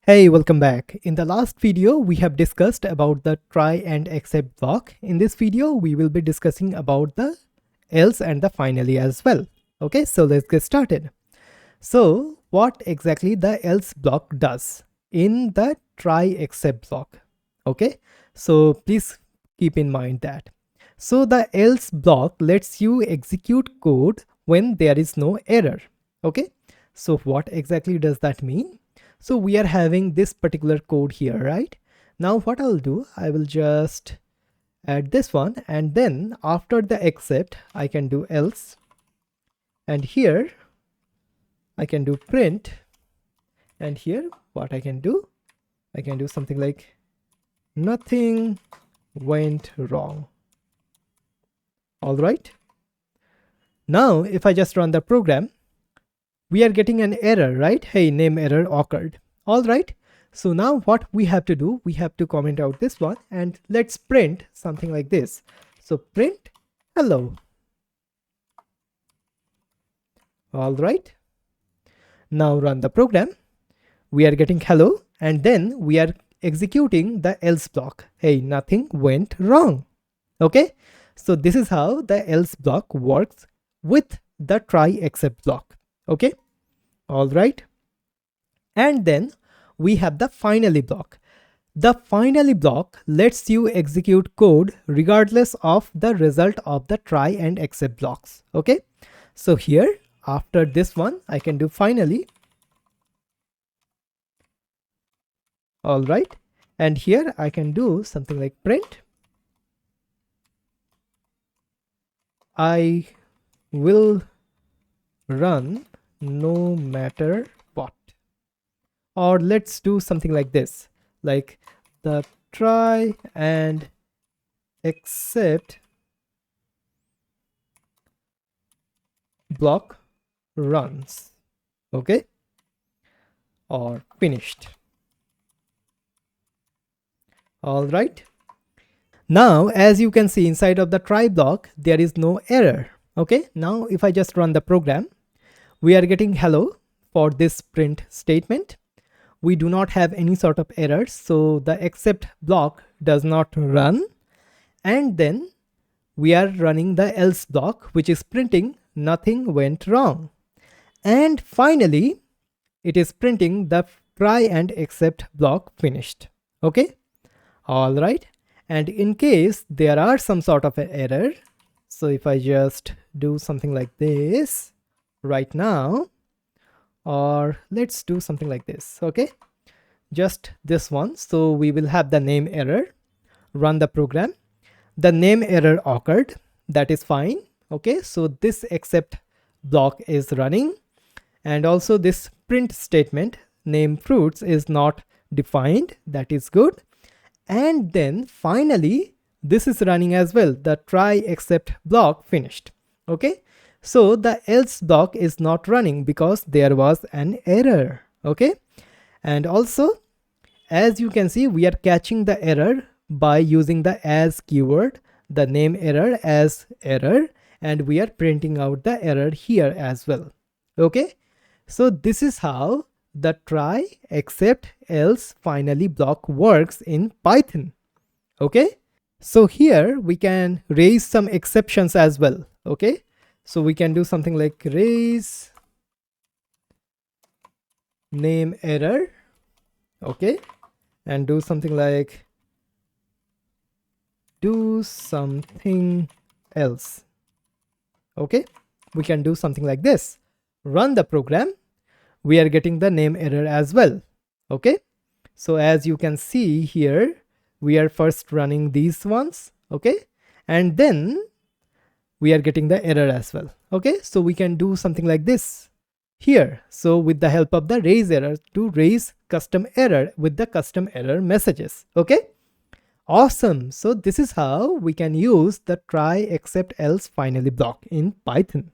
Hey, welcome back. In the last video, we have discussed about the try and except block. In this video, we will be discussing about the else and the finally as well. Okay, so let's get started. So what exactly the else block does in the try except block? Okay, so please keep in mind that. So the else block lets you execute code when there is no error. Okay, so what exactly does that mean? So we are having this particular code here, right? Now what I'll do, I will just add this one, and then after the except, I can do else. And here I can do print. And here what I can do something like nothing went wrong. All right. Now if I just run the program, we are getting an error, right? Hey, name error occurred. All right. So now what we have to do, we have to comment out this one and let's print something like this. So print hello. All right. Now run the program. We are getting hello and then we are executing the else block. Hey, nothing went wrong. Okay. So this is how the else block works with the try except block. Okay. All right. And then we have the finally block. The finally block lets you execute code regardless of the result of the try and except blocks. Okay. So here after this one, I can do finally. All right. And here I can do something like print. I will run no matter what. Or let's do something like this, like the try and except block runs. Okay. Or finished. All right. Now, as you can see inside of the try block, there is no error. Okay. Now, if I just run the program, we are getting hello for this print statement. We do not have any sort of errors. So the except block does not run. And then we are running the else block, which is printing nothing went wrong. And finally, it is printing the try and except block finished. Okay. All right. And in case there are some sort of an error, so if I just do something like this right now, or let's do something like this. Okay. Just this one. So we will have the name error, run the program. The name error occurred. That is fine. Okay. So this except block is running. And also this print statement name fruits is not defined. That is good. And then finally, this is running as well. The try except block finished. Okay. So the else block is not running because there was an error. Okay. And also, as you can see, we are catching the error by using the as keyword, the name error as error, and we are printing out the error here as well. Okay. So this is how the try except else finally block works in Python. Okay. So here we can raise some exceptions as well. Okay. So we can do something like raise name error. Okay. And do something like do something else. Okay. We can do something like this. Run the program. We are getting the name error as well. Okay. So as you can see here, we are first running these ones. Okay. And then we are getting the error as well. Okay. So we can do something like this here. So with the help of the raise error to raise custom error with the custom error messages. Okay. Awesome. So this is how we can use the try except else finally block in Python.